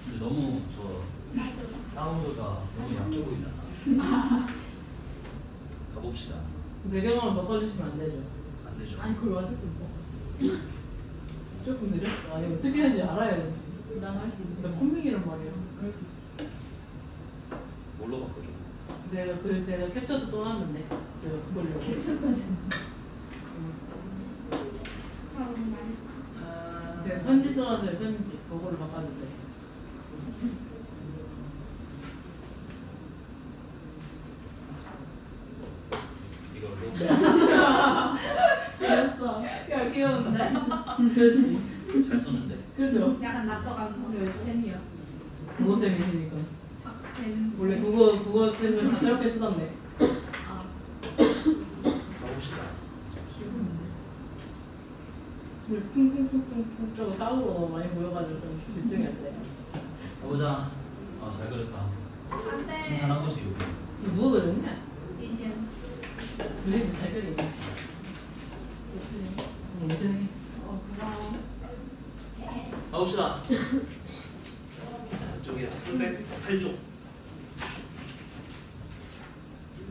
근데 너무 사운드가 너무 약해 보이잖아. 가봅시다. 배경만 바꿔주시면 안 되죠? 안 되죠. 아니 그걸 아직도 못 바꿨어. 조금 느렸어. 아니 어떻게 하는지 알아야지. 난 할 수 있는. 나 컴맹이란 말이야. 그럴 수 있지. 뭘로 바꿔줘? 그래서 내가 캡처도 떠났는데 그래서 그걸로 캡처까지는. 내가 편지 떠나서 편지 그걸로 바꿨는데 이걸로? 귀엽다. 야 귀여운데? 그렇지. 잘 썼는데. 그죠? 약간 낯서가면서 왜 쌤이야? 국어 쌤이시니까. 쌤. 원래 국어 쌤을 다 새롭게 쓰던데. 아 가봅시다. 귀여운데. 근데 퉁퉁퉁퉁 저거 싸우고 너무 많이 보여가지고 좀 집중이 안 돼. 가보자. 잘 그렸다. 안돼. 칭찬한 거지 우리. 누가 그렸냐? 이시엔. 그림이 잘 그리네. 무슨 그럼. 가봅시다. 이쪽이야. 308쪽.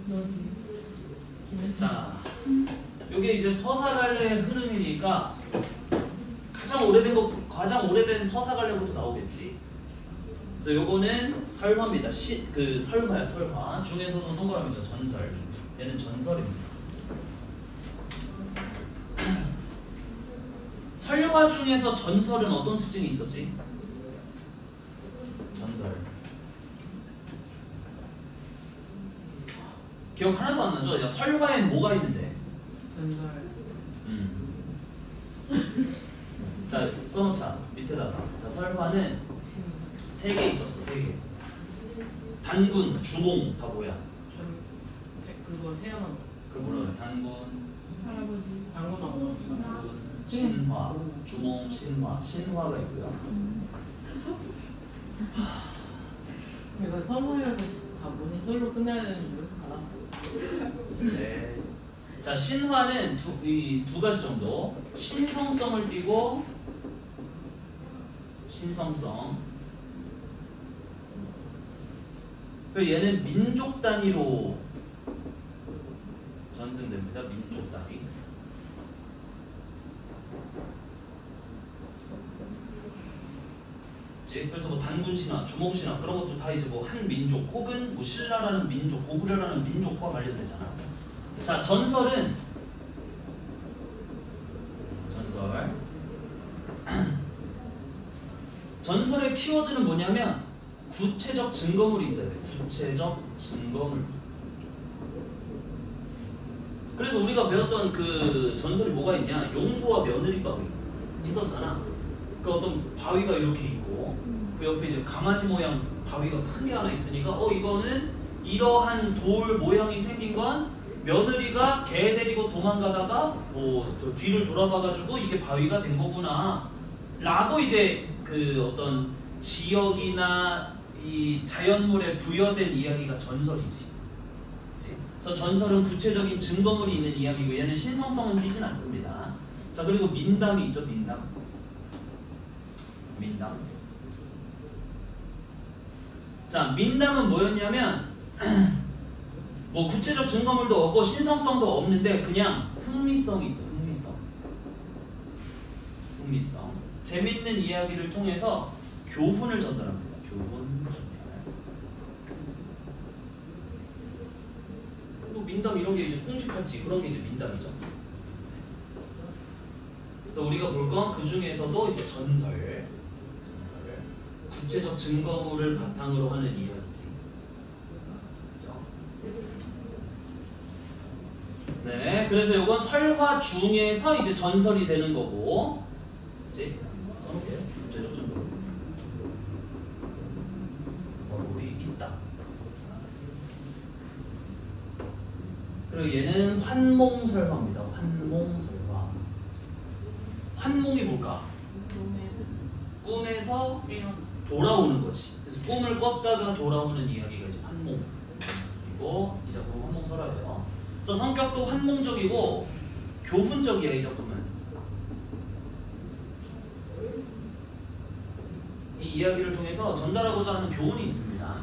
너지? 자, 요게 이제 서사갈래 흐름이니까 가장 오래된 서사갈래부터 나오겠지. 그래서 요거는 설화입니다. 설화야, 설화. 중에서도 동그라미죠, 전설. 얘는 전설입니다. 설화 중에서 전설은 어떤 특징이 있었지? 전설. 기억 하나도 안 나죠? 야, 설화엔 뭐가 있는데? 전설. 자, 써놓자. 밑에다가. 자, 설화는 3개 있었어, 3개. 단군, 주몽, 다 뭐야? 그거 태어난 거. 그걸 뭐라 그래? 단군, 할아버지. 당근하고. 단군, 신화, 주몽, 신화. 신화가 있고요. 내가 선호해서 다 뭐니 솔로 끝내야 되는지 왜 알았어. 네. 자, 신화는 두 가지 정도. 신성성을 띠고 신성성. 그리고 얘는 민족 단위로 전승됩니다. 민족 단위. 그래서 뭐 단군 신화, 주몽 신화 그런 것도 다 이제 뭐 한 민족 혹은 뭐 신라라는 민족, 고구려라는 민족과 관련되잖아. 자, 전설은 전설의 키워드는 뭐냐면 구체적 증거물이 있어야 돼. 구체적 증거물. 그래서 우리가 배웠던 그 전설이 뭐가 있냐? 용소와 며느리 바위 있었잖아. 그 어떤 바위가 이렇게 있고 그 옆에 이제 강아지 모양 바위가 큰 게 하나 있으니까 이거는 이러한 돌 모양이 생긴 건 며느리가 개 데리고 도망가다가 저 뒤를 돌아봐가지고 이게 바위가 된 거구나 라고 이제 그 어떤 지역이나 이 자연물에 부여된 이야기가 전설이지. 그래서 전설은 구체적인 증거물이 있는 이야기고 얘는 신성성은 띄진 않습니다. 자, 그리고 민담이 있죠. 민담. 자, 민담은 뭐였냐면 뭐 구체적 증거물도 없고 신성성도 없는데 그냥 흥미성이 있어. 흥미성. 재밌는 이야기를 통해서 교훈을 전달합니다. 교훈 전달. 또 민담 이런 게 이제 꽁지팔찌 그런 게 이제 민담이죠. 그래서 우리가 볼 건 그 중에서도 이제 전설. 구체적 증거물을 바탕으로 하는 이야기지. 그렇죠? 네, 그래서 이건 설화 중에서 이제 전설이 되는 거고, 이제 써놓을게요. 구체적 증거물. 거울이 있다. 그리고 얘는 환몽설화입니다. 환몽설화. 환몽이 뭘까? 꿈에서 돌아오는 거지. 그래서 꿈을 꿨다가 돌아오는 이야기가 이제 환몽. 그리고 이 작품은 환몽설화예요. 그래서 성격도 환몽적이고 교훈적이야. 이 작품은. 이 이야기를 통해서 전달하고자 하는 교훈이 있습니다.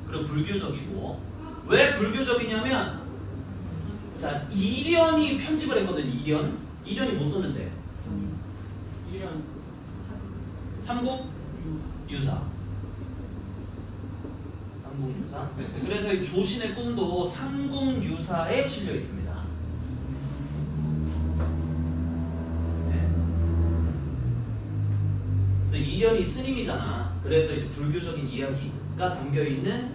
그리고 불교적이고, 왜 불교적이냐면, 자, 이련이 편집을 했거든. 이련이 못 썼는데 이런 삼국유사. 그래서 이 조신의 꿈도 삼국유사에 실려 있습니다. 네. 그래서 이련이 스님이잖아. 그래서 이제 불교적인 이야기가 담겨 있는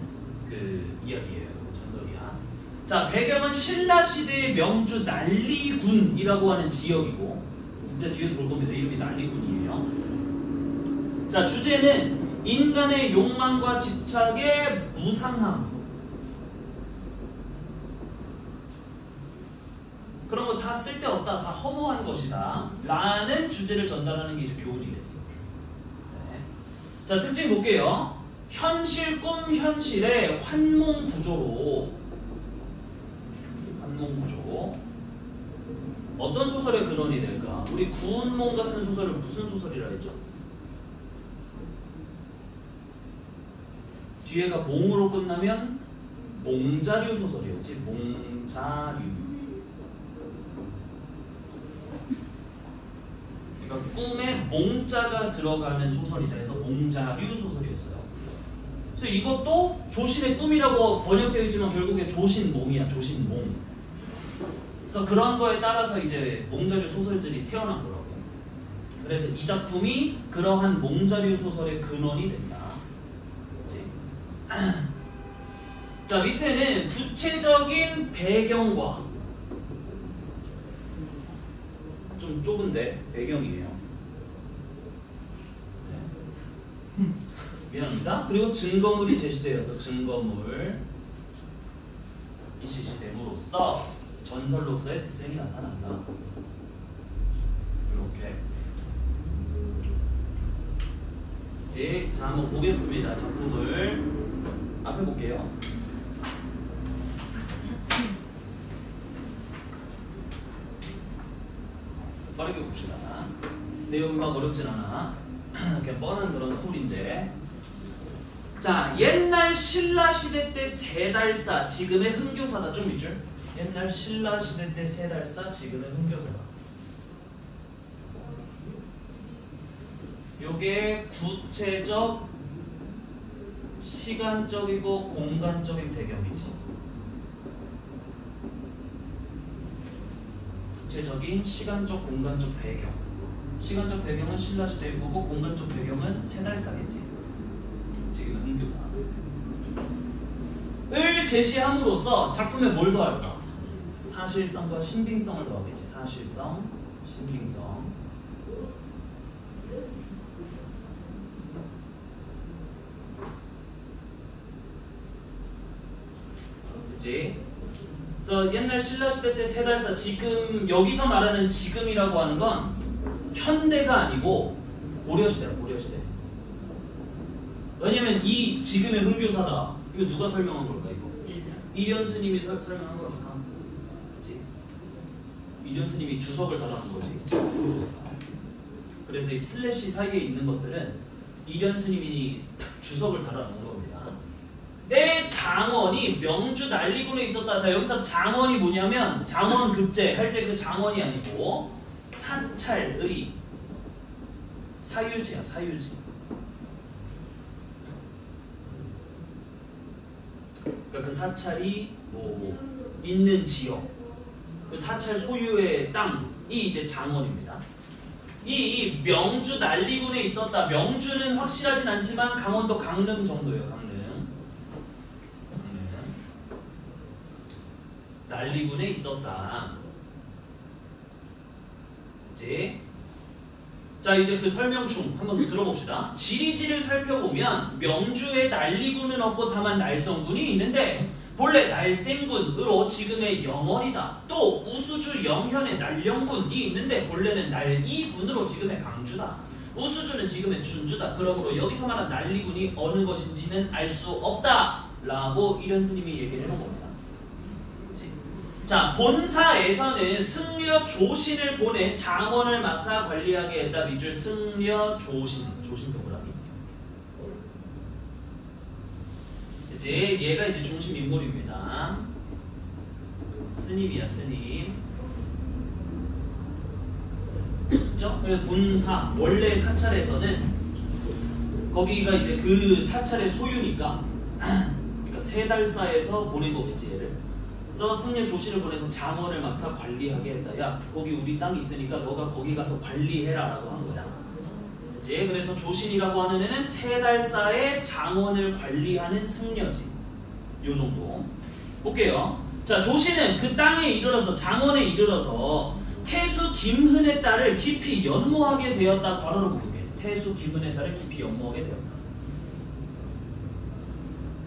그 이야기예요. 전설이야. 자, 배경은 신라 시대의 명주 난리군이라고 하는 지역이고, 이제 뒤에서 볼 겁니다. 이름이 난리군이에요. 자, 주제는 인간의 욕망과 집착의 무상함. 그런 거 다 쓸데없다, 다 허무한 것이다 라는 주제를 전달하는 게 이제 교훈이겠지. 네. 자, 특징 볼게요. 현실, 꿈, 현실의 환몽 구조로, 어떤 소설의 근원이 될까? 우리 구운몽 같은 소설을 무슨 소설이라 했죠? 뒤에가 몽으로 끝나면 몽자류 소설이었지. 몽자류. 그러니까 꿈에 몽자가 들어가는 소설이다 해서 몽자류 소설이었어요. 그래서 이것도 조신의 꿈이라고 번역되어 있지만 결국에 조신몽이야. 조신몽. 그래서 그런 거에 따라서 이제 몽자류 소설들이 태어난 거라고. 그래서 이 작품이 그러한 몽자류 소설의 근원이 된다. 자, 밑에는 구체적인 배경과, 좀 좁은데 배경이에요. 네. 미안합니다. 그리고 증거물이 제시되어서 증거물이 제시됨으로써 전설로서의 특징이 나타난다. 이렇게. 이제 자, 한번 보겠습니다. 작품을 앞에 볼게요. 빠르게 봅시다. 내용이 막 어렵진 않아. 그냥 뻔한 그런 스토리인데. 자, 옛날 신라 시대 때 세달사, 지금의 흥교사다. 좀 있죠? 옛날 신라 시대 때 세달사, 지금의 흥교사다. 요게 구체적, 시간적이고 공간적인 배경이지. 구체적인 시간적, 공간적 배경. 시간적 배경은 신라시대일 거고 공간적 배경은 세달사겠지. 지금은 흥교사를 제시함으로써 작품에 뭘 더할까? 사실성과 신빙성을 더하겠지. 사실성, 신빙성. 그래서 옛날 신라시대 때 세달사, 지금 여기서 말하는 지금이라고 하는 건 현대가 아니고 고려시대야. 고려시대. 왜냐면 이 지금의 흥교사다, 이거 누가 설명한 걸까? 이거 이련 스님이 설명한 거니까. 그치? 이련 스님이 주석을 달아놓은 거지. 그래서 이 슬래시 사이에 있는 것들은 이련 스님이 주석을 달아놓은 겁니다. 내 장원이 명주 난리군에 있었다. 자, 여기서 장원이 뭐냐면 장원급제 할 때 그 장원이 아니고 사찰의 사유지야. 사유지. 그러니까 그 사찰이 뭐 있는 지역, 그 사찰 소유의 땅이 이제 장원입니다. 이 명주 난리군에 있었다. 명주는 확실하진 않지만 강원도 강릉 정도예요. 난리군에 있었다. 자, 이제 그 설명충 한번 들어봅시다. 지리지를 살펴보면 명주에 난리군은 없고 다만 날성군이 있는데 본래 날생군으로 지금의 영월이다. 또 우수주 영현의 날령군이 있는데 본래는 날이군으로 지금의 강주다. 우수주는 지금의 춘주다. 그러므로 여기서 말한 난리군이 어느 것인지는 알 수 없다 라고 이련 스님이 얘기를 해놓은 겁니다. 자, 본사에서는 승려 조신을 보내 장원을 맡아 관리하게 했다. 밑줄 승려 조신. 조신 동그라미. 이제 얘가 이제 중심 인물입니다. 스님이야, 스님. 그죠? 그래서 본사, 원래 사찰에서는 거기가 이제 그 사찰의 소유니까 그러니까 세달사에서 보낸 거겠지, 얘를. 그래서 승려 조씨를 보내서 장원을 맡아 관리하게 했다. 야, 거기 우리 땅 있으니까 너가 거기 가서 관리해라 라고 한 거야. 그치? 그래서 조신이라고 하는 애는 세달사의 장원을 관리하는 승려지. 요 정도. 볼게요. 자, 조신은 그 땅에 이르러서, 장원에 이르러서 태수 김흔의 딸을 깊이 연모하게 되었다. 괄호로 볼게. 태수 김흔의 딸을 깊이 연모하게 되었다.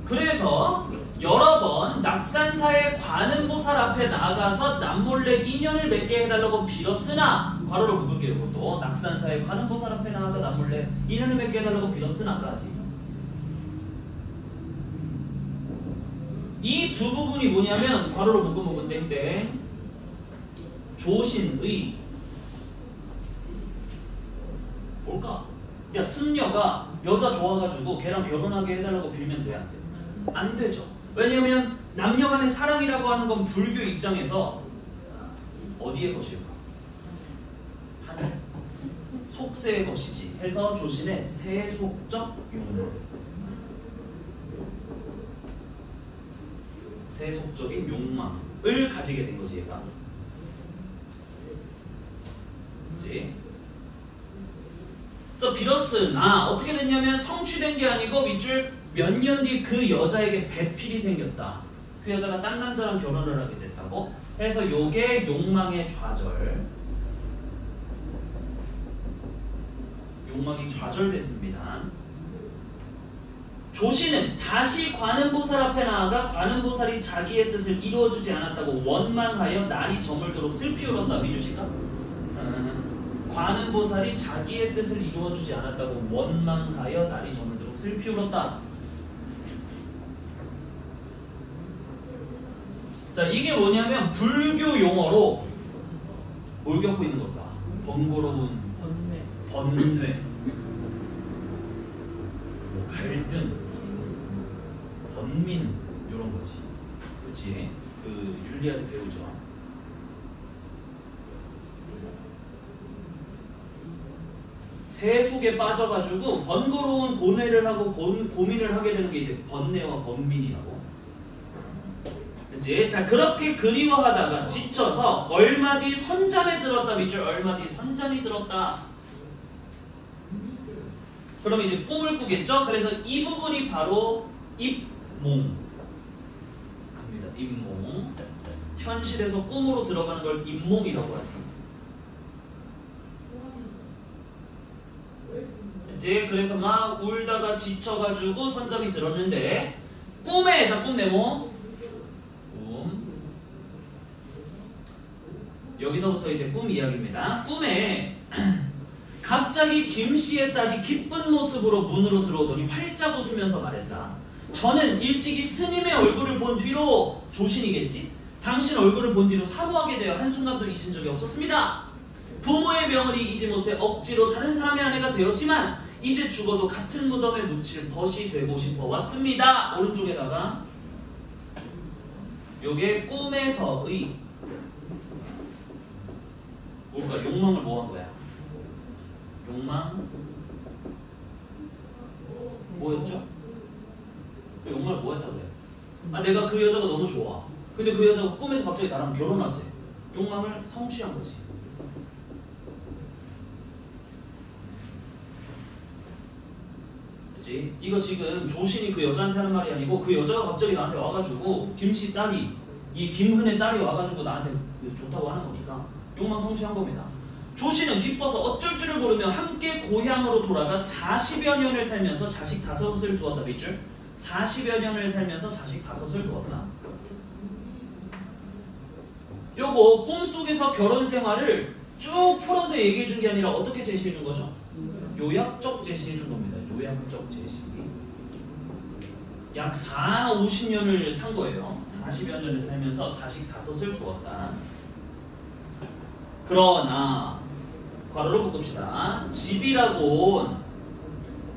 그래서 여러 번 낙산사의 관음보살 앞에 나가서 남몰래 인연을 맺게 해달라고 빌었으나, 괄호로 묶을게요. 이것도 낙산사의 관음보살 앞에 나가서 남몰래 인연을 맺게 해달라고 빌었으나까지. 이 두 부분이 뭐냐면, 괄호로 묶으면 땡땡, 조신의 뭘까? 야, 승려가 여자 좋아가지고 걔랑 결혼하게 해달라고 빌면 돼, 안 돼? 안 되죠. 왜냐면 남녀간의 사랑이라고 하는 건 불교 입장에서 어디의 것일까? 하늘, 속세의 것이지 해서 조신의 세속적 욕망, 세속적인 욕망을 가지게 된 거지, 얘가. 그치? 그래서 빌었으나 어떻게 됐냐면 성취된 게 아니고 밑줄 몇 년 뒤 그 여자에게 배필이 생겼다. 그 여자가 딴 남자랑 결혼을 하게 됐다고 해서 요게 욕망의 좌절, 욕망이 좌절됐습니다. 조신은 다시 관음보살 앞에 나아가 관음보살이 자기의 뜻을 이루어주지 않았다고 원망하여 날이 저물도록 슬피 울었다. 미주씨가? 관음보살이 자기의 뜻을 이루어주지 않았다고 원망하여 날이 저물도록 슬피 울었다. 자, 이게 뭐냐면 불교 용어로 뭘 겪고 있는 걸까? 번거로운 번뇌, 뭐 갈등, 번민, 이런 거지. 그치? 그 율리아드 배우죠. 세속에 빠져가지고 번거로운 고뇌를 하고 고민을 하게 되는 게 이제 번뇌와 번민이라고. 이제 자, 그렇게 그리워하다가 지쳐서 얼마 뒤 선잠에 들었다. 밑줄 얼마 뒤 선잠이 들었다. 그럼 이제 꿈을 꾸겠죠? 그래서 이 부분이 바로 입몽. 합니다. 입몽. 현실에서 꿈으로 들어가는 걸 입몽이라고 하지. 이제 그래서 막 울다가 지쳐가지고 선잠이 들었는데 꿈에, 자, 꿈 네모. 여기서부터 이제 꿈 이야기입니다. 꿈에 갑자기 김씨의 딸이 기쁜 모습으로 문으로 들어오더니 활짝 웃으면서 말했다. 저는 일찍이 스님의 얼굴을 본 뒤로, 조신이겠지? 당신 얼굴을 본 뒤로 사모하게 되어 한순간도 잊은 적이 없었습니다. 부모의 명을 이기지 못해 억지로 다른 사람의 아내가 되었지만 이제 죽어도 같은 무덤에 묻힐 벗이 되고 싶어 왔습니다. 오른쪽에다가 요게 꿈에서의 뭘까? 욕망을 뭐 한 거야? 욕망 뭐였죠? 욕망을 뭐 했다고 그래? 아, 내가 그 여자가 너무 좋아. 근데 그 여자가 꿈에서 갑자기 나랑 결혼하지. 욕망을 성취한 거지. 그치? 이거 지금 조신이 그 여자한테 하는 말이 아니고 그 여자가 갑자기 나한테 와가지고 김씨 딸이, 이 김흔의 딸이 와가지고 나한테 좋다고 하는 거니까 욕망 성취한 겁니다. 조신은 기뻐서 어쩔 줄을 모르며 함께 고향으로 돌아가 40여 년을 살면서 자식 5을 두었다. 밑줄 40여 년을 살면서 자식 5을 두었다. 요거 꿈속에서 결혼 생활을 쭉 풀어서 얘기해 준 게 아니라 어떻게 제시해 준 거죠? 요약적 제시해 준 겁니다. 요약적 제시. 약 50년을 산 거예요. 40여 년을 살면서 자식 5을 두었다. 그러나 괄호로 묶읍시다. 집이라곤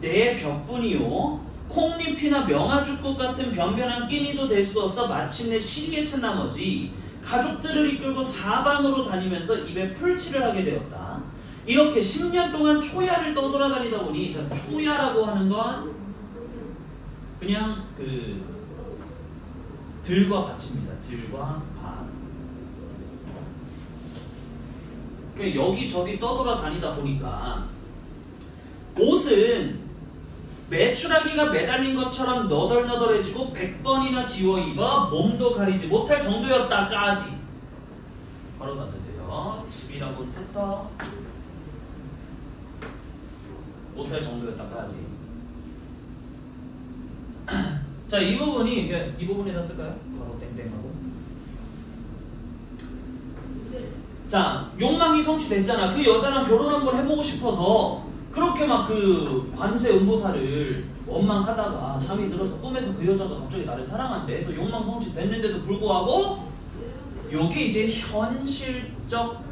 내 벽분이요 콩잎이나 명아죽국 같은 변변한 끼니도 될 수 없어 마침내 시리에 찬 나머지 가족들을 이끌고 사방으로 다니면서 입에 풀칠을 하게 되었다. 이렇게 10년 동안 초야를 떠돌아다니다 보니, 자, 초야라고 하는 건 그냥 그 들과 밭입니다. 들과 밭. 그러니까 여기저기 떠돌아다니다 보니까 옷은 메추라기가 매달린 것처럼 너덜너덜해지고 100번이나 기워 입어 몸도 가리지 못할 정도였다까지. 바로 닫으세요. 집이라고 뜯어 못할 정도였다까지. 자, 이 부분에다 쓸까요? 바로 땡땡하고. 자, 욕망이 성취됐잖아. 그 여자랑 결혼 한번 해보고 싶어서 그렇게 막 그 관세 음보사를 원망하다가 잠이 들어서 꿈에서 그 여자가 갑자기 나를 사랑한대 해서 욕망 성취됐는데도 불구하고 요게 이제 현실적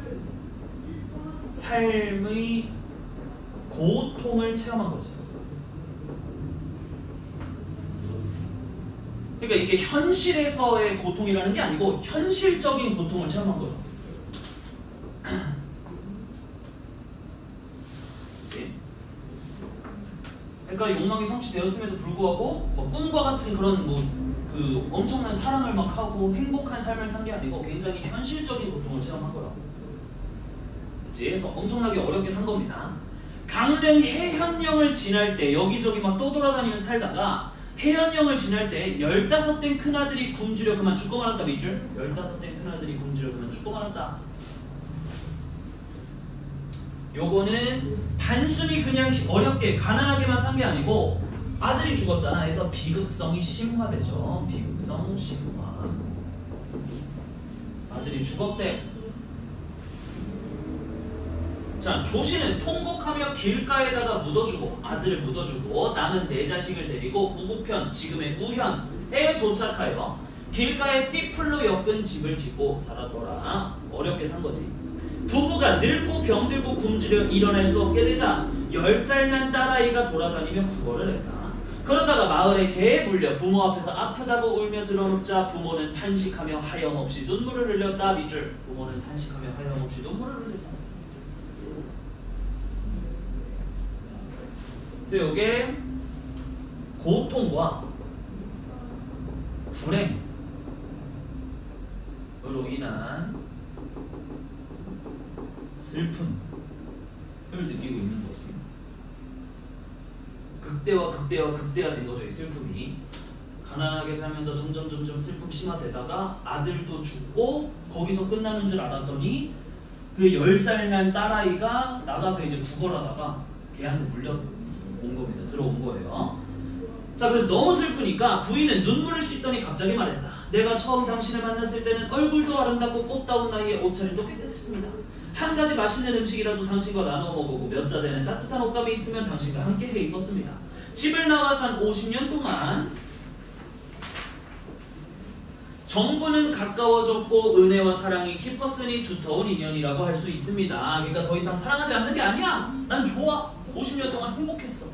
삶의 고통을 체험한 거지. 그러니까 이게 현실에서의 고통이라는 게 아니고 현실적인 고통을 체험한 거죠. 그치? 그러니까 욕망이 성취되었음에도 불구하고 뭐 꿈과 같은 그런 그 엄청난 사랑을 막 하고 행복한 삶을 산 게 아니고 굉장히 현실적인 고통을 체험한 거라고. 그치? 그래서 엄청나게 어렵게 산 겁니다. 강릉 해현령을 지날 때 여기저기 막 떠돌아다니면서 살다가 해현령을 지날 때 15된 큰아들이 굶주려 그만 죽고 말았다. 밑줄 15된 큰아들이 굶주려 그만 죽고 말았다. 요거는 단순히 그냥 어렵게 가난하게만 산 게 아니고 아들이 죽었잖아. 그래서 비극성이 심화되죠. 비극성 심화. 아들이 죽었대. 자, 조씨는 통곡하며 길가에다가 묻어주고 아들을 묻어주고 남은 네 자식을 데리고 우구편, 지금의 우현에 도착하여 길가에 띠풀로 엮은 집을 짓고 살았더라. 어렵게 산 거지. 부부가 늙고 병들고 굶주려 일어날 수 없게 되자 10살 난 딸아이가 돌아다니며 구걸을 했다. 그러다가 마을에 개에 물려 부모 앞에서 아프다고 울며 들어눕자 부모는 탄식하며 하염없이 눈물을 흘렸다. 밑줄 부모는 탄식하며 하염없이 눈물을 흘렸다. 그래서 이게 고통과 불행으로 인한 슬픔을 느끼고 있는 거지. 극대화된 거죠. 이 슬픔이. 가난하게 살면서 점점 슬픔 심화되다가 아들도 죽고 거기서 끝나는 줄 알았더니 그 10살 난 딸아이가 나가서 이제 구걸하다가 걔한테 물려온 겁니다. 들어온 거예요. 자, 그래서 너무 슬프니까 부인은 눈물을 씻더니 갑자기 말했다. 내가 처음 당신을 만났을 때는 얼굴도 아름답고 꽃다운 나이에 옷차림도 깨끗했습니다. 한 가지 맛있는 음식이라도 당신과 나눠 먹고 몇 자 되는 따뜻한 옷감이 있으면 당신과 함께 해 입었습니다. 집을 나와 산 50년 동안 정부는 가까워졌고 은혜와 사랑이 깊었으니 두터운 인연이라고 할 수 있습니다. 그러니까 더 이상 사랑하지 않는 게 아니야. 난 좋아. 50년 동안 행복했어.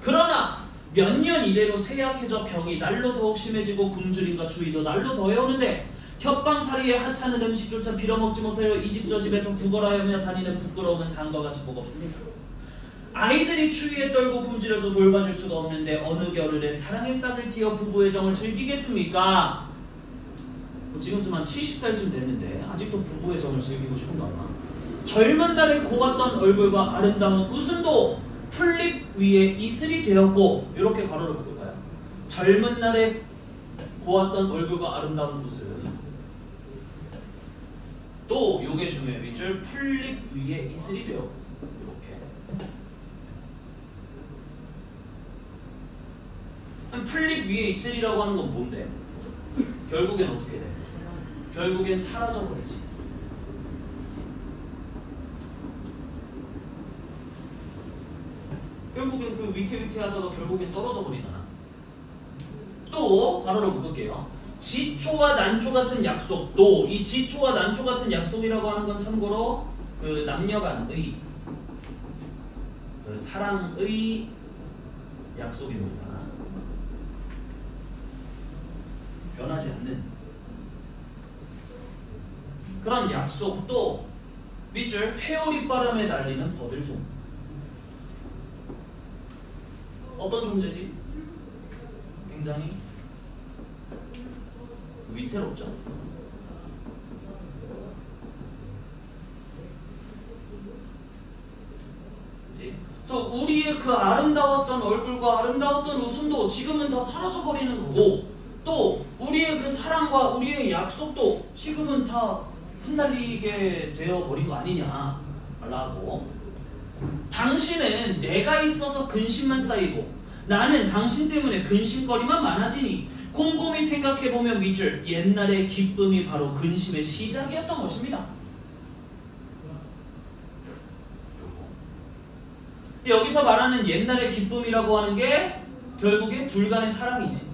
그러나 몇 년 이래로 쇠약해져 병이 날로 더욱 심해지고 굶주림과 추위도 날로 더해오는데 겹방살이에 하찮은 음식조차 빌어먹지 못하여 이 집 저 집에서 구걸하며 다니는 부끄러움은 산과 같이 무겁습니다. 아이들이 추위에 떨고 굶주려도 돌봐줄 수가 없는데 어느 겨울에 사랑의 싹을 틔어 부부의 정을 즐기겠습니까? 지금쯤 한 70살쯤 됐는데 아직도 부부의 정을 즐기고 싶은가 봐. 젊은 날에 고왔던 얼굴과 아름다운 웃음도 풀잎 위에 이슬이 되었고, 이렇게 가로를 볼까요? 젊은 날에 고왔던 얼굴과 아름다운 웃음, 또 요게 중요해요. 밑줄 풀잎 위에 이슬이 되었고, 이렇게. 풀잎 위에 이슬이라고 하는 건 뭔데? 결국엔 어떻게 돼? 결국엔 사라져버리지. 결국엔 그 위태위태하다가 결국엔 떨어져 버리잖아. 또 가로로 묶을게요. 지초와 난초 같은 약속도, 이 지초와 난초 같은 약속이라고 하는 건 참고로 그 남녀간의 그 사랑의 약속입니다. 변하지 않는 그런 약속도 밑줄 회오리 바람에 날리는 버들송. 어떤 존재지? 굉장히 위태롭죠. 그치? 그래서 우리의 그 아름다웠던 얼굴과 아름다웠던 웃음도 지금은 다 사라져버리는 거고, 또 우리의 그 사랑과 우리의 약속도 지금은 다 흩날리게 되어버린 거 아니냐라고. 당신은 내가 있어서 근심만 쌓이고 나는 당신 때문에 근심거리만 많아지니 곰곰이 생각해보면 밑줄 옛날의 기쁨이 바로 근심의 시작이었던 것입니다. 여기서 말하는 옛날의 기쁨이라고 하는 게 결국엔 둘 간의 사랑이지.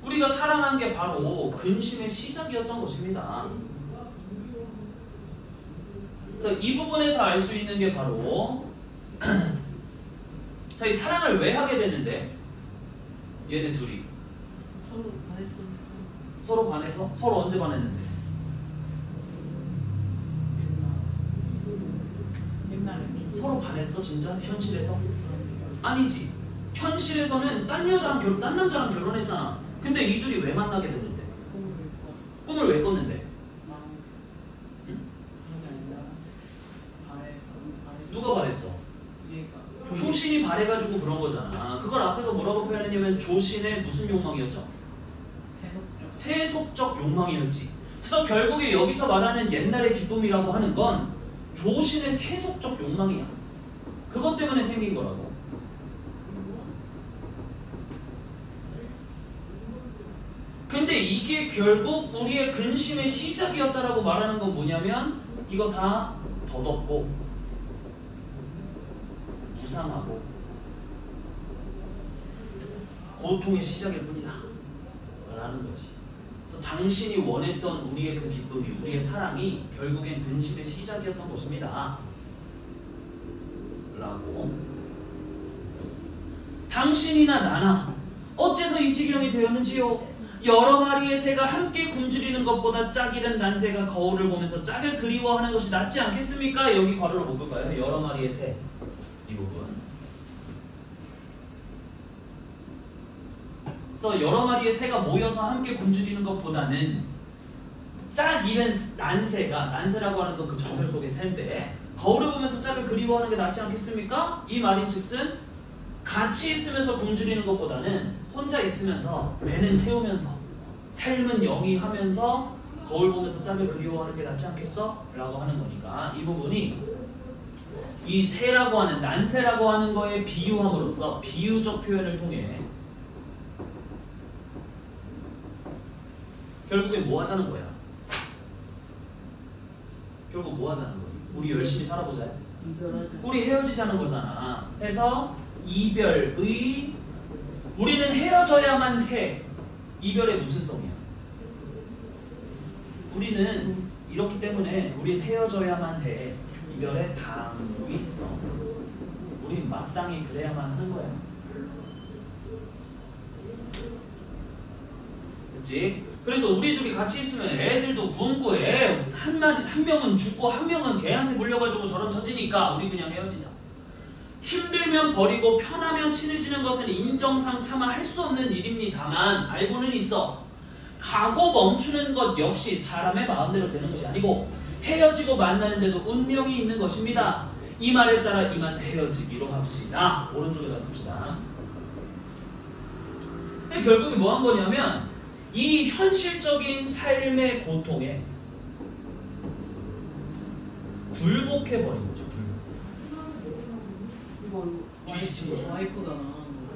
우리가 사랑한 게 바로 근심의 시작이었던 것입니다. 그래서 이 부분에서 알 수 있는 게 바로 자, 이 사랑을 왜 하게 됐는데? 얘네 둘이 서로 반했으니까. 서로 반해서? 서로 언제 반했는데? 옛날에 서로 반했어 진짜? 현실에서? 아니지. 현실에서는 딴 남자랑 결혼했잖아. 근데 이 둘이 왜 만나게 됐는데? 꿈을 왜 꿨는데? 누가 바랬어? 조신이 바래가지고 그런 거잖아. 그걸 앞에서 뭐라고 표현했냐면 조신의 무슨 욕망이었죠? 세속적 욕망이었지. 그래서 결국에 여기서 말하는 옛날의 기쁨이라고 하는 건 조신의 세속적 욕망이야. 그것 때문에 생긴 거라고. 근데 이게 결국 우리의 근심의 시작이었다라고 말하는 건 뭐냐면 이거 다 덧없고 무상하고 고통의 시작일 뿐이다 라는 거지. 그래서 당신이 원했던 우리의 그 기쁨이, 우리의 사랑이 결국엔 근심의 시작이었던 것입니다 라고. 당신이나 나나 어째서 이 지경이 되었는지요? 여러 마리의 새가 함께 굶주리는 것보다 짝이른 난새가 거울을 보면서 짝을 그리워하는 것이 낫지 않겠습니까? 여기 괄호를 볼까요? 여러 마리의 새. 이 부분. 그래서 여러 마리의 새가 모여서 함께 굶주리는 것보다는 짝이른 난새라고 하는 건 그 정설 속의 새인데 거울을 보면서 짝을 그리워하는 게 낫지 않겠습니까? 이 말인즉슨 같이 있으면서 굶주리는 것보다는 혼자 있으면서 배는 채우면서 삶은 영위하면서 거울 보면서 짝을 그리워하는 게 낫지 않겠어? 라고 하는 거니까 이 부분이 이 새라고 하는 난새라고 하는 거에 비유함으로써 비유적 표현을 통해 결국엔 뭐 하자는 거야? 결국 뭐 하자는 거야? 우리 열심히 살아보자. 우리 헤어지자는 거잖아. 해서 이별의 우리는 헤어져야만 해. 이별의 무슨 성이야? 우리는 이렇기 때문에 우린 헤어져야만 해. 이별의 당위성. 우린 마땅히 그래야만 하는 거야. 그치? 그래서 우리 둘이 같이 있으면 애들도 굶고 한 명은 죽고 한 명은 걔한테 물려가지고 저런 처지니까 우리 그냥 헤어지자. 힘들면 버리고 편하면 친해지는 것은 인정상 차마 할 수 없는 일입니다만 알고는 있어. 가고 멈추는 것 역시 사람의 마음대로 되는 것이 아니고 헤어지고 만나는데도 운명이 있는 것입니다. 이 말에 따라 이만 헤어지기로 합시다. 오른쪽에다 씁시다. 결국에 뭐 한 거냐면 이 현실적인 삶의 고통에 굴복해버린 거죠. 뒤지친 거죠.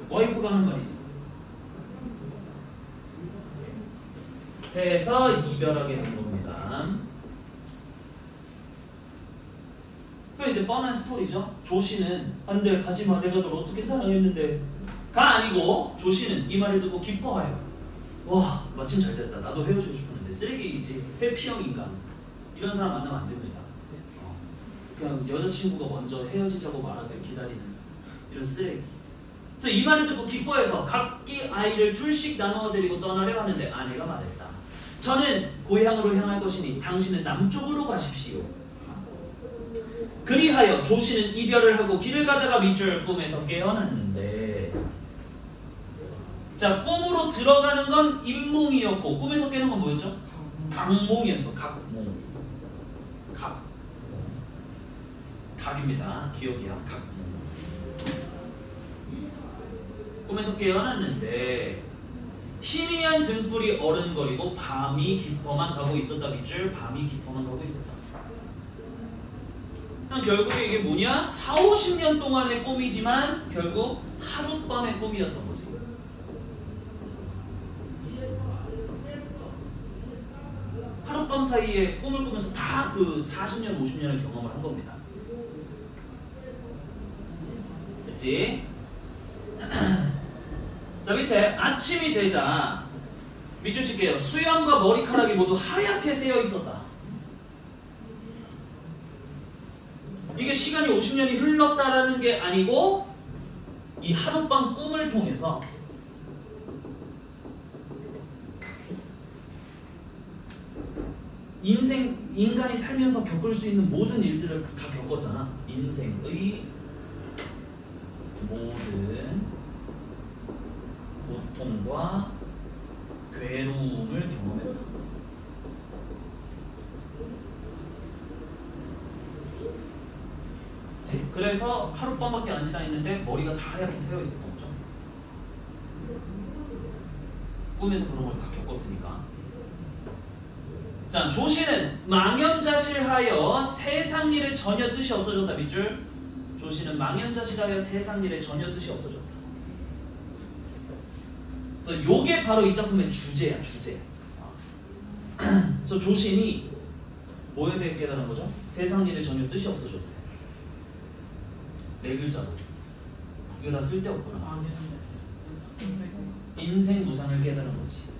와이프가 하는 말이지. 해서 이별하게 된 겁니다. 그 이제 뻔한 스토리죠. 조씨는 안돼 가지마 내가 널 어떻게 사랑했는데 가 아니고 조씨는 이 말을 듣고 기뻐해요. 와 마침 잘 됐다. 나도 헤어지고 싶었는데 쓰레기이지 회피형 인간 이런 사람 만나면 안 됩니다. 그냥 여자친구가 먼저 헤어지자고 말하길 기다리는 이런 쓰레기. 그래서 이 말을 듣고 기뻐해서 각기 아이를 둘씩 나누어 데리고 떠나려 하는데 아내가 말했다. 저는 고향으로 향할 것이니 당신은 남쪽으로 가십시오. 그리하여 조씨는 이별을 하고 길을 가다가 밑줄 꿈에서 깨어났는데, 자, 꿈으로 들어가는 건 인몽이었고 꿈에서 깨는 건 뭐였죠? 각몽이었어. 각몽. 각입니다. 기억이야. 각몽. 꿈에서 깨어났는데 희미한 등불이 어른거리고 밤이 깊어만 가고 있었다. 밑줄 밤이 깊어만 가고 있었다. 결국에 이게 뭐냐? 4, 50년 동안의 꿈이지만 결국 하룻밤의 꿈이었던 거지. 하룻밤 사이에 꿈을 꾸면서 다 그 40년, 50년을 경험을 한 겁니다. 됐지? 자, 밑에 아침이 되자 밑줄 칠게요. 수염과 머리카락이 모두 하얗게 새어 있었다. 이게 시간이 50년이 흘렀다라는 게 아니고 이 하룻밤 꿈을 통해서 인간이 살면서 겪을 수 있는 모든 일들을 다 겪었잖아. 인생의 모든 고통과 괴로움을 경험했다. 그래서 하룻밤밖에 안 지나 있는데 머리가 다 하얗게 새어 있었던 거죠. 꿈에서 그런 걸 다 겪었으니까. 자, 조씨는 망연자실하여 세상 일에 전혀 뜻이 없어졌다. 밑줄. 조씨는 망연자실하여 세상 일에 전혀 뜻이 없어졌다. 그래서 요게 바로 이 작품의 주제야. 주제. 그래서 조신이 뭐에 대해 깨달은 거죠? 세상 일에 전혀 뜻이 없어졌대. 네 글자로. 이거 다 쓸데없구나. 인생 무상을 깨달은 거지.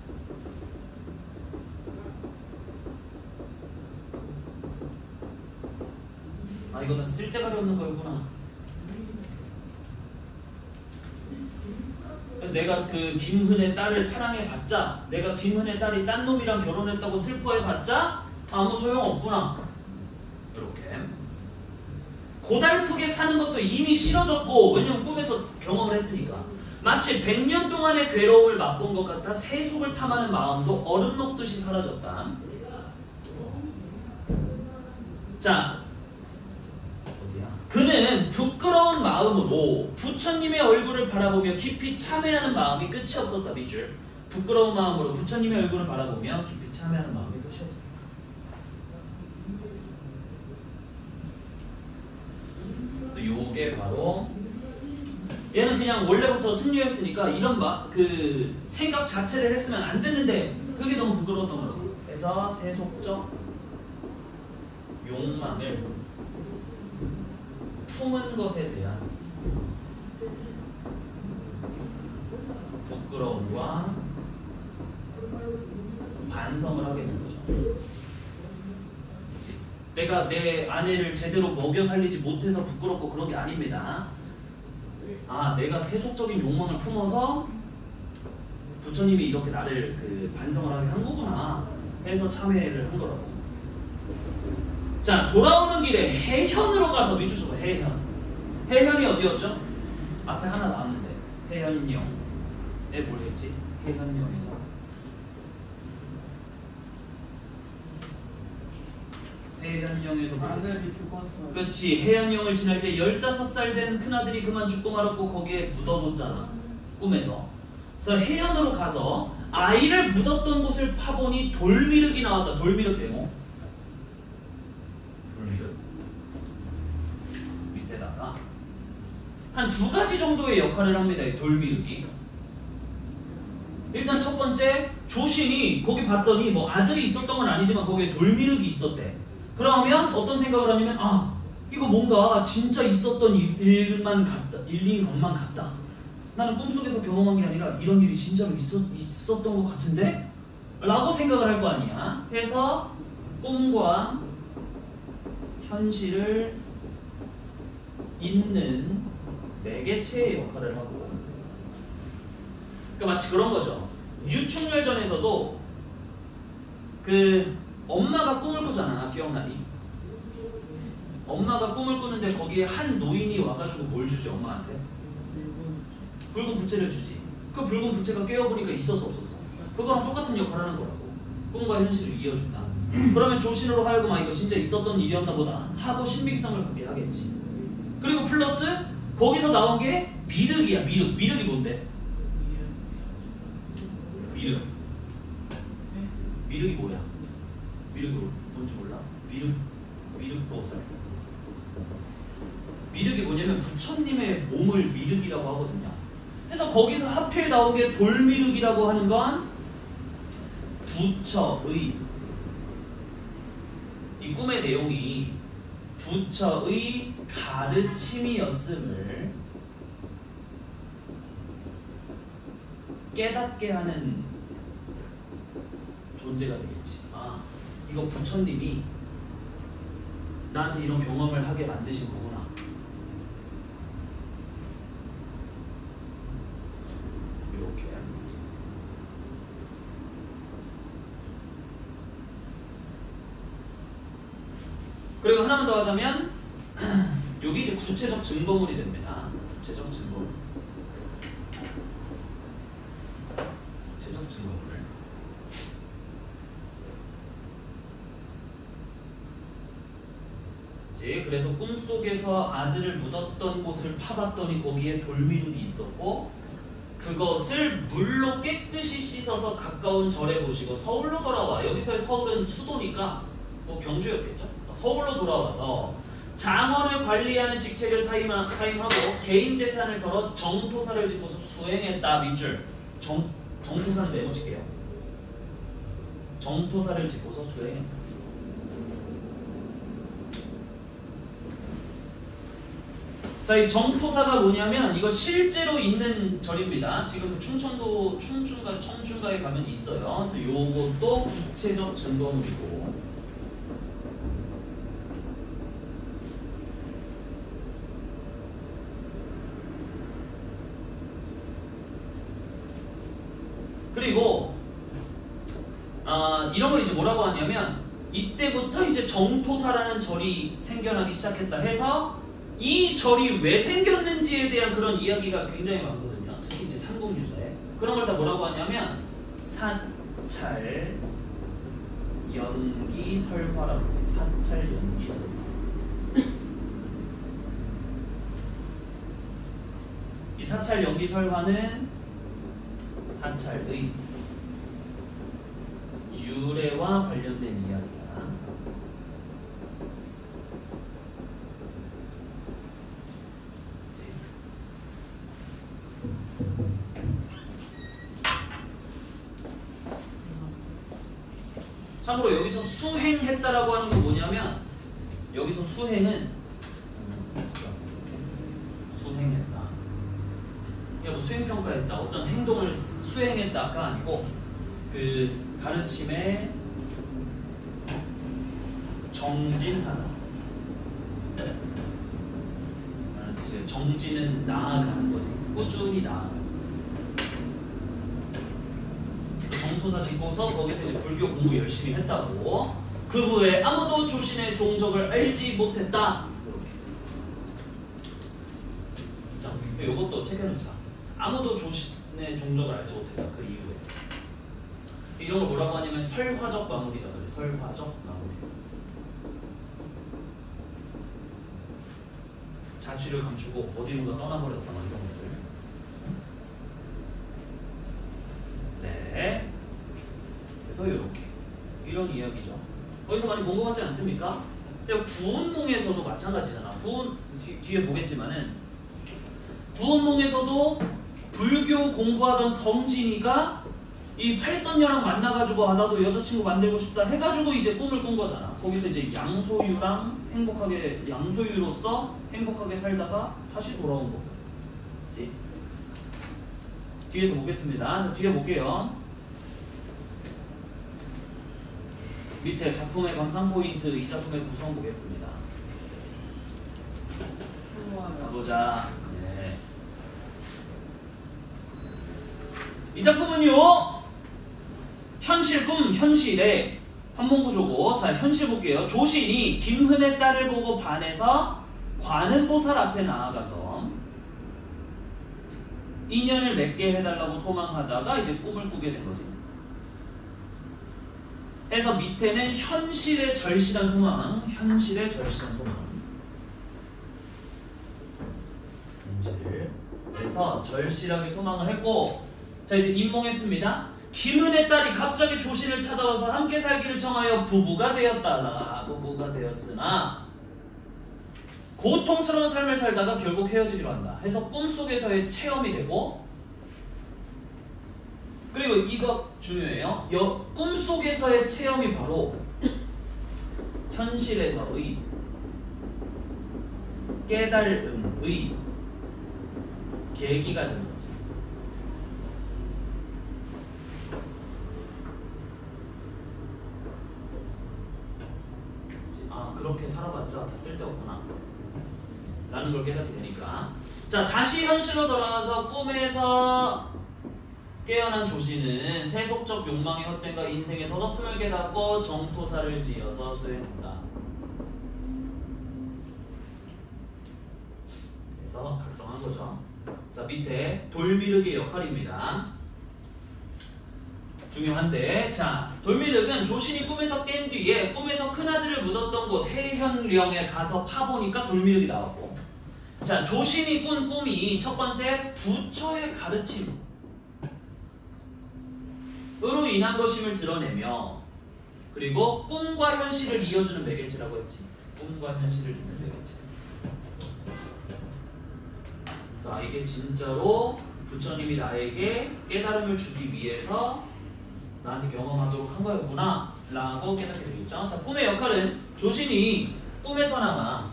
아, 이거 다 쓸데가리 없는 거였구나. 내가 그 김흔의 딸을 사랑해봤자, 내가 김흔의 딸이 딴 놈이랑 결혼했다고 슬퍼해봤자 아무 소용없구나. 이렇게 고달프게 사는 것도 이미 싫어졌고, 왜냐면 꿈에서 경험을 했으니까. 마치 100년 동안의 괴로움을 맛본 것 같아 세속을 탐하는 마음도 얼음 녹듯이 사라졌다. 자, 그는 부끄러운 마음으로 부처님의 얼굴을 바라보며 깊이 참회하는 마음이 끝이 없었다. 밑줄. 부끄러운 마음으로 부처님의 얼굴을 바라보며 깊이 참회하는 마음이 끝이 없었다. 그래서 요게 바로, 얘는 그냥 원래부터 승려였으니까 이런 그 생각 자체를 했으면 안 됐는데 그게 너무 부끄러웠던 거지. 그래서 세속적 욕망을 품은 것에 대한 부끄러움과 반성을 하게 된 거죠. 그치? 내가 내 아내를 제대로 먹여 살리지 못해서 부끄럽고 그런 게 아닙니다. 아, 내가 세속적인 욕망을 품어서 부처님이 이렇게 나를 그 반성을 하게 한 거구나 해서 참회를 한 거라고. 자, 돌아오는 길에 해현으로 가서 밑줄 쳐봐. 해현. 해현이 어디였죠? 앞에 하나 나왔는데 해현령에 뭘 했지? 해현령에서 아들이 죽었어. 그렇지. 해현령을 지날 때 15살 된 큰아들이 그만 죽고 말았고 거기에 묻어뒀잖아. 꿈에서. 그래서 해현으로 가서 아이를 묻었던 곳을 파보니 돌미륵이 나왔다. 돌미륵 대모. 밑에다가 한 2가지 정도의 역할을 합니다. 이 돌미륵이. 일단 첫 번째, 조신이 거기 봤더니 뭐 아들이 있었던 건 아니지만 거기에 돌미륵이 있었대. 그러면 어떤 생각을 하냐면, 아, 이거 뭔가 진짜 있었던 일인 것만 같다. 나는 꿈속에서 경험한 게 아니라 이런 일이 진짜로 있었던 것 같은데? 라고 생각을 할 거 아니야. 그래서 꿈과 현실을 있는 매개체의 역할을 하고, 그러니까 마치 그런 거죠. 유충열전에서도 그 엄마가 꿈을 꾸잖아. 기억나니? 엄마가 꿈을 꾸는데 거기에 한 노인이 와가지고 뭘 주지 엄마한테? 붉은 부채를 주지. 그 붉은 부채가 깨어보니까 있어서 없었어. 그거랑 똑같은 역할을 하는 거라고. 꿈과 현실을 이어준다. 그러면 조신으로 하여금 이거 진짜 있었던 일이었나 보다 하고 신빙성을 갖게 하겠지. 그리고 플러스 거기서 나온 게 미륵이야. 미륵이 뭔데? 미륵이 뭐야? 미륵이 뭔지 몰라? 미륵도살. 미륵이 뭐냐면 부처님의 몸을 미륵이라고 하거든요. 그래서 거기서 하필 나온 게 돌미륵이라고 하는 건 부처의, 이 꿈의 내용이 부처의 가르침이었음을 깨닫게 하는 존재가 되겠지. 아, 이거 부처님이 나한테 이런 경험을 하게 만드신 거구나. 이렇게. 그리고 하나만 더 하자면 여기 이제 구체적 증거물이 됩니다. 구체적 증거물. 구체적 증거물. 그래서 꿈속에서 아들을 묻었던 곳을 파봤더니 거기에 돌미륵이 있었고, 그것을 물로 깨끗이 씻어서 가까운 절에 보시고 서울로 돌아와. 여기서의 서울은 수도니까 뭐 경주였겠죠. 서울로 돌아와서 장원을 관리하는 직책을 사임하고 개인 재산을 덜어 정토사를 짓고서 수행했다. 밑줄. 정토사는 메모칠게요. 정토사를 짓고서 수행했다. 자, 이 정토사가 뭐냐면 이거 실제로 있는 절입니다. 지금 그 충청도 청중가에 가면 있어요. 그래서 요것도 구체적 증거물이고, 그리고 이런 걸 이제 뭐라고 하냐면 이때부터 이제 정토사라는 절이 생겨나기 시작했다 해서 이 절이 왜 생겼는지에 대한 그런 이야기가 굉장히 많거든요. 특히 이제 삼국유사에 그런 걸 다 뭐라고 하냐면 사찰 연기설화라고 해요. 사찰 연기설화. 이 사찰 연기설화는 사찰의 유래와 관련된 이야기다. 참고로 여기서 수행했다라고 하는 건 뭐냐면, 여기서 수행은 수행했다. 뭐 수행평가했다. 어떤 행동을 수행했다가 아니고 그 가르침에 정진하다. 정진은 나아가는 거지. 꾸준히 나아가는. 정토사 짓고서 거기서 이제 불교 공부 열심히 했다고. 그 후에 아무도 조신의 종적을 알지 못했다. 이렇게. 자, 이것도 체크해놓자. 아무도 조신의 종적을 알지 못했다. 그 이후에. 이런 걸 뭐라고 하냐면 설화적 마무리다 그래. 설화적 마무리. 자취를 감추고 어디론가 떠나버렸다. 이런 것들. 네. 그래서 이렇게 이런 이야기죠. 거기서 많이 본 것 같지 않습니까? 구운몽에서도 마찬가지잖아. 뒤에 보겠지만은 구운몽에서도 불교 공부하던 성진이가 이 팔선녀랑 만나가지고 나도 여자친구 만들고 싶다 해가지고 이제 꿈을 꾼 거잖아. 거기서 이제 양소유로서 행복하게 살다가 다시 돌아온 거. 그치? 뒤에서 보겠습니다. 자, 뒤에 볼게요. 밑에 작품의 감상 포인트, 이 작품의 구성 보겠습니다. 수와 보자. 네. 이 작품은요, 현실 꿈 현실의 한문구조고, 자 현실 볼게요. 조신이 김흔의 딸을 보고 반해서 관음보살 앞에 나아가서 인연을 맺게 해달라고 소망하다가 이제 꿈을 꾸게 된 거지. 해서 밑에는 현실의 절실한 소망, 현실의 절실한 소망. 현실. 그래서 절실하게 소망을 했고, 자 이제 임몽했습니다. 김은의 딸이 갑자기 조신을 찾아와서 함께 살기를 정하여 부부가 되었으나 고통스러운 삶을 살다가 결국 헤어지기로 한다. 해서 꿈속에서의 체험이 되고, 그리고 이거 중요해요. 꿈속에서의 체험이 바로 현실에서의 깨달음의 계기가 되는 거죠. 아, 그렇게 살아봤자 다 쓸데없구나 라는 걸 깨닫게 되니까. 자, 다시 현실로 돌아가서 꿈에서 깨어난 조신은 세속적 욕망의 헛됨과 인생의 덧없음을 깨닫고 정토사를 지어서 수행한다. 그래서 각성한 거죠. 자, 밑에 돌미륵의 역할입니다. 중요한데, 자, 돌미륵은 조신이 꿈에서 깬 뒤에 꿈에서 큰아들을 묻었던 곳 해현령에 가서 파보니까 돌미륵이 나왔고, 자, 조신이 꾼 꿈이 첫 번째 부처의 가르침으로 인한 것임을 드러내며, 그리고 꿈과 현실을 이어주는 매개체라고 했지. 꿈과 현실을 잇는 매개체. 자, 이게 진짜로 부처님이 나에게 깨달음을 주기 위해서 나한테 경험하도록 한 거였구나 라고 깨닫게 되겠죠. 자, 꿈의 역할은 조신이 꿈에서나마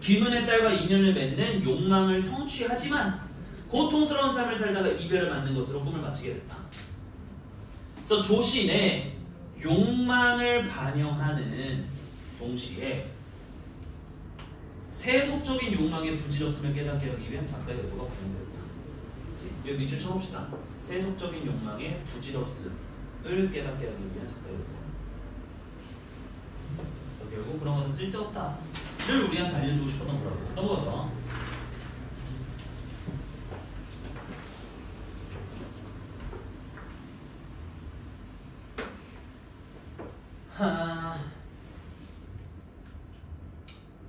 김은의 딸과 인연을 맺는 욕망을 성취하지만 고통스러운 삶을 살다가 이별을 맞는 것으로 꿈을 마치게 됐다. 그래서 조신의 욕망을 반영하는 동시에 세속적인 욕망의 부질없음을 깨닫게 하기 위한 작가의 의도가 반영되었다. 여기 밑줄 쳐봅시다. 세속적인 욕망의 부질없음을 깨닫게 하기 위한 작가의 의도. 그래서 결국 그런 것은 쓸데없다를 우리한테 알려주고 싶었던 거라고. 넘어가서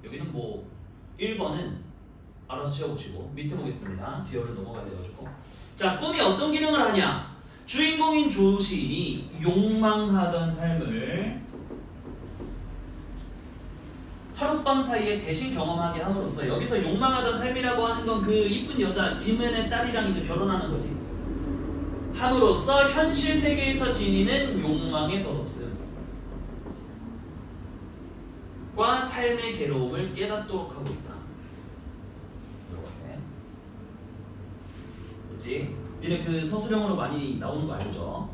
여기는 뭐 1번은 알아서 채워보시고 밑에 보겠습니다. 뒤어를 넘어가야 돼가지고. 자, 꿈이 어떤 기능을 하냐? 주인공인 조신이 욕망하던 삶을 하룻밤 사이에 대신 경험하게 함으로써, 여기서 욕망하던 삶이라고 하는 건 그 이쁜 여자 김은의 딸이랑 이제 결혼하는 거지. 함으로써 현실 세계에서 지니는 욕망의 덧없음 과 삶의 괴로움을 깨닫도록 하고 있다. 이렇게. 그렇지? 니네 그 서술형으로 많이 나오는 거 알죠?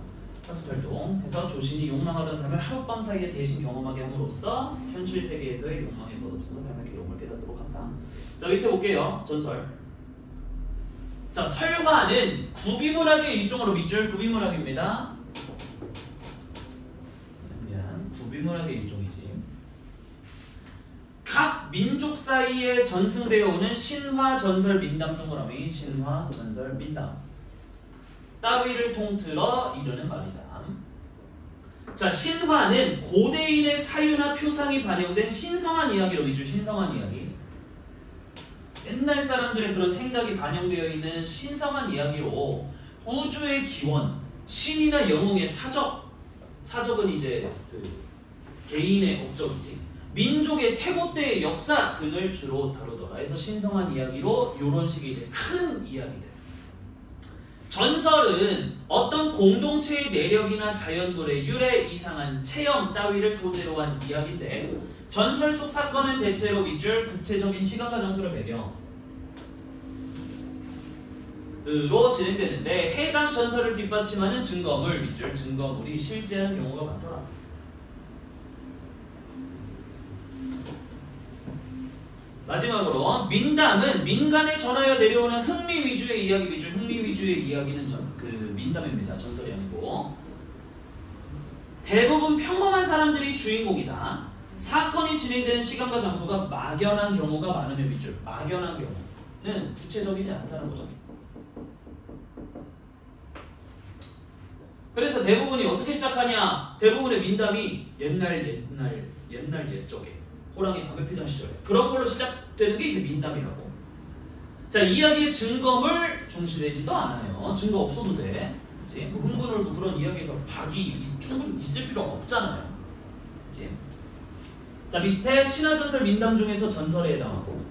학습활동 해서 조신이 욕망하던 삶을 하룻밤 사이에 대신 경험하게 함으로써 현실 세계에서의 욕망의 덧없음과 삶의 괴로움을 깨닫도록 한다. 자, 밑에 볼게요. 전설. 자, 설화는 구비문학의 일종으로 밑줄 구비문학입니다. 구비문학의 일종이지. 각 민족 사이에 전승되어 오는 신화, 전설, 민담 동그라미, 신화, 전설, 민담 따위를 통틀어 이르는 말이다. 자, 신화는 고대인의 사유나 표상이 반영된 신성한 이야기로 밑줄 신성한 이야기. 옛날 사람들의 그런 생각이 반영되어 있는 신성한 이야기로 우주의 기원, 신이나 영웅의 사적은 이제 그 개인의 업적이지. 민족의 태고 때의 역사 등을 주로 다루더라. 해서 신성한 이야기로 이런 식의 이제 큰 이야기들. 전설은 어떤 공동체의 내력이나 자연물의 유래, 이상한 체험 따위를 소재로 한 이야기인데, 전설 속 사건은 대체로 밑줄 구체적인 시간과 장소를 배경으로 진행되는데, 해당 전설을 뒷받침하는 증거물, 밑줄 증거물이 실제한 경우가 많더라. 마지막으로 민담은 민간에 전하여 내려오는 흥미 위주의 이야기 위주. 흥미 위주의 이야기는 민담입니다. 전설이 아니고. 대부분 평범한 사람들이 주인공이다. 사건이 진행되는 시간과 장소가 막연한 경우가 많으면 밑줄. 막연한 경우는 구체적이지 않다는 거죠. 그래서 대부분이 어떻게 시작하냐? 대부분의 민담이 옛적에 호랑이 담배 피던 시절에 그런 걸로 시작되는 게 이제 민담이라고. 자, 이야기의 증거물 중시되지도 않아요. 증거 없어도 돼. 그치? 뭐 흥분을고 그런 이야기에서 박이 충분히 있을 필요가 없잖아요. 그치? 자, 밑에 신화전설 민담 중에서 전설에 해당하고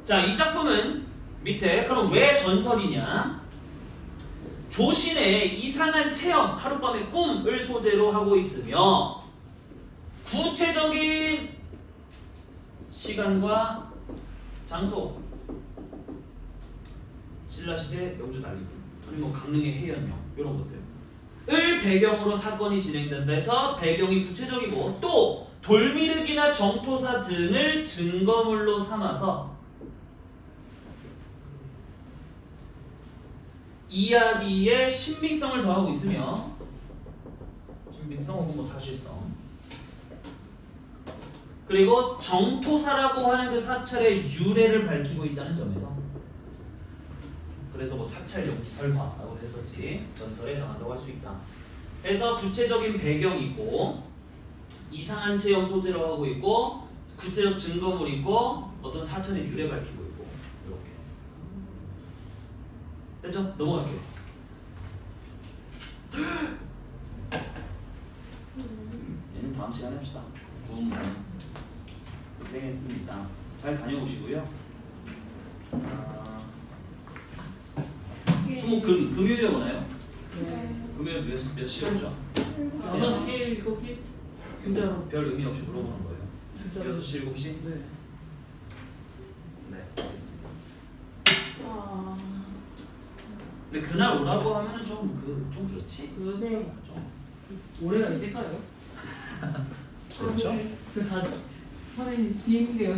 자, 이 작품은 밑에 그럼 왜 전설이냐? 조신의 이상한 체험, 하룻밤의 꿈을 소재로 하고 있으며 구체적인 시간과 장소, 신라시대 영주 난리군, 아니 뭐 강릉의 해연령 이런 것들을 배경으로 사건이 진행된다 해서 배경이 구체적이고 또 돌미륵이나 정토사 등을 증거물로 삼아서 이야기의 신빙성을 더하고 있으며 신빙성 혹은 뭐 사실성 그리고 정토사라고 하는 그 사찰의 유래를 밝히고 있다는 점에서 그래서 뭐 사찰 연기 설화라고 했었지 전설에 해당한다고 할 수 있다. 그래서 구체적인 배경이 있고 이상한 체험 소재로 하고 있고 구체적 증거물이 있고 어떤 사찰의 유래 밝히고 있고 이렇게 됐죠? 넘어갈게요. 얘는 다음 시간에 합시다. 고생했습니다. 잘 다녀오시고요. 수목 금요일에 오나요? 네. 금요일 몇 시에 오죠? 6시, 7시? 진짜로. 별 의미 없이 물어보는 거예요. 진짜로. 6시, 7시? 네. 네, 알겠습니다. 근데 그날 오라고 하면은 좀 그렇지. 네. 좀 올해가 이제까요? 그렇죠. 그 다, 선생님 비행기가